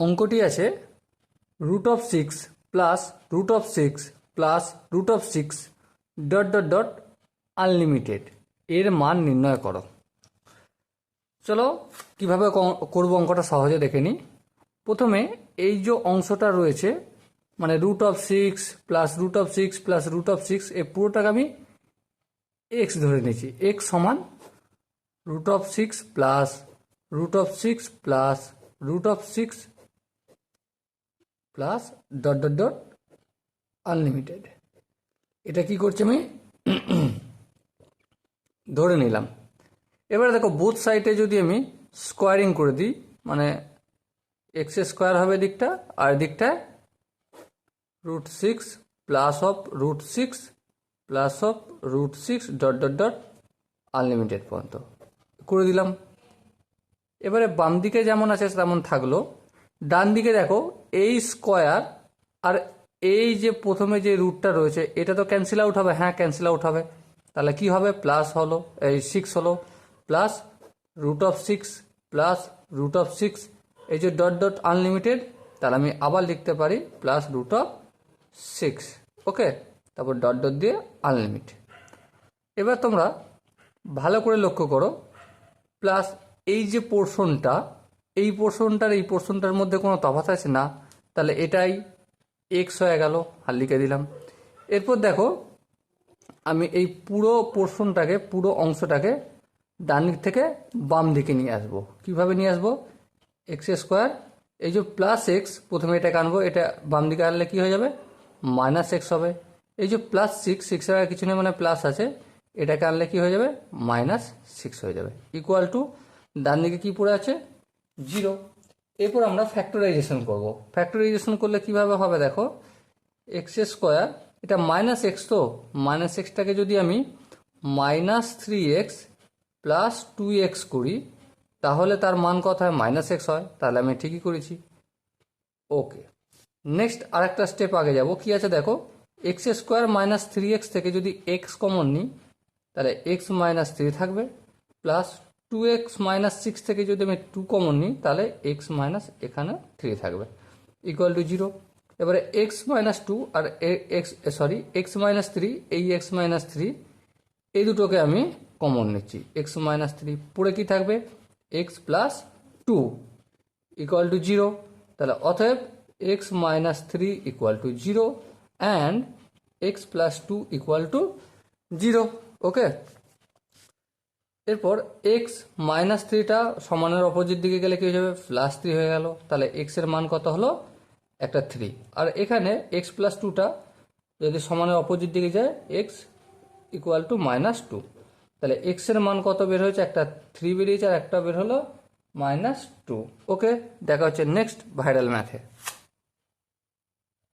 অঙ্কটি আছে √6 plus √6 plus √6 dot dot dot unlimited এর মান নির্ণয় করো। চলো কিভাবে করব অঙ্কটা সহজে দেখে নিই। প্রথমে এই যে অংশটা রয়েছে মানে √6 প্লাস √6 প্লাস √6 এই পুরোটাকে আমি এক্স ধরে নিয়েছি। এক্স সমান √6 plus √6 plus √6 plus dot dot dot unlimited. এটা কি করছি আমি ধরে নিলাম। এবারে দেখো বোথ সাইডে যদি আমি স্কোয়ারিং করে দিই মানে এক্স স্কোয়ার হবে দিকটা আর দিকটায় √6 plus of √6 plus of √6 dot dot dot unlimited পর্যন্ত করে দিলাম। এবারে বাম দিকে যেমন আছে তেমন থাকলো, ডান দিকে দেখো এই স্কোয়ার আর এই যে প্রথমে যে রুটটা রয়েছে এটা তো ক্যান্সেল আউট হবে, হ্যাঁ ক্যান্সেল আউট হবে। তাহলে কি হবে প্লাস হলো এই 6 হলো প্লাস √6 প্লাস √6 এই যে ডট ডট আনলিমিটেড, তাহলে আমি আবার লিখতে পারি প্লাস √6। ওকে, তারপর ডট ডট দিয়ে আনলিমিট। এবার তোমরা ভালো করে লক্ষ্য করো প্লাস এই যে পোর্শনটা এই পোর্শনটার এই পোর্শনটার মধ্যে কোনো তফাৎ আছে না, তাহলে এটাই এক্স হয়ে গেল আর লিখে দিলাম। এরপর দেখো আমি এই পুরো পোর্শনটাকে পুরো অংশটাকে ডান দিক থেকে বাম দিকে নিয়ে আসবো। কিভাবে নিয়ে আসবো? এক্স স্কোয়ার এই যে প্লাস এক্স প্রথমে এটাকে আনবো, এটা বাম দিকে আনলে কি হয়ে যাবে মাইনাস এক্স হবে। এই যে প্লাস সিক্স এর কিছু নেই মানে প্লাস আছে, এটাকে আনলে কি হয়ে যাবে -6 হয়ে যাবে ইকুয়াল টু ডান দিকে কি পড়ে আছে 0। এরপর আমরা ফ্যাক্টরাইজেশন করব। ফ্যাক্টরাইজেশন করলে কিভাবে হবে দেখো এক্স স্কোয়ার এটা -x তো -xটাকে যদি আমি -3x প্লাস 2x করি তাহলে তার মান কত হয় -x হয়, তাহলে আমি ঠিকই করেছি। ওকে, নেক্সট আরেকটা স্টেপ আগে যাব। কি আছে দেখো এক্স স্কোয়ার -3x থেকে যদি x কমন নিই তাহলে x -3 থাকবে প্লাস 2x -6 থেকে যদি আমি 2 কমন নিই তাহলে x এখানে 3 থাকবে ইকুয়াল টু 0। এবারে x -2 আর x -3 এই x -3 এই দুটোকে আমি কমন নিচ্ছি, x -3 পরে কি থাকবে x + 2 ইকুয়াল টু 0। তাহলে অতএব x -3 equal to 0 and x + 2 equal to 0। ওকে, এরপর x -3টা সমানের অপোজিট দিকে গেলে কি হয়ে যাবে +3 হয়ে গেল। তাহলে x এর মান কত হলো একটা 3, আর এখানে x + 2টা যদি সমানের অপোজিট দিকে যায় x ইকুয়াল টু -2, তাহলে x এর মান কত বের হয়েছে একটা 3 বেরিয়েছে আর একটা বের হলো -2। ওকে, দেখা হচ্ছে নেক্সট ভাইরাল ম্যাথে।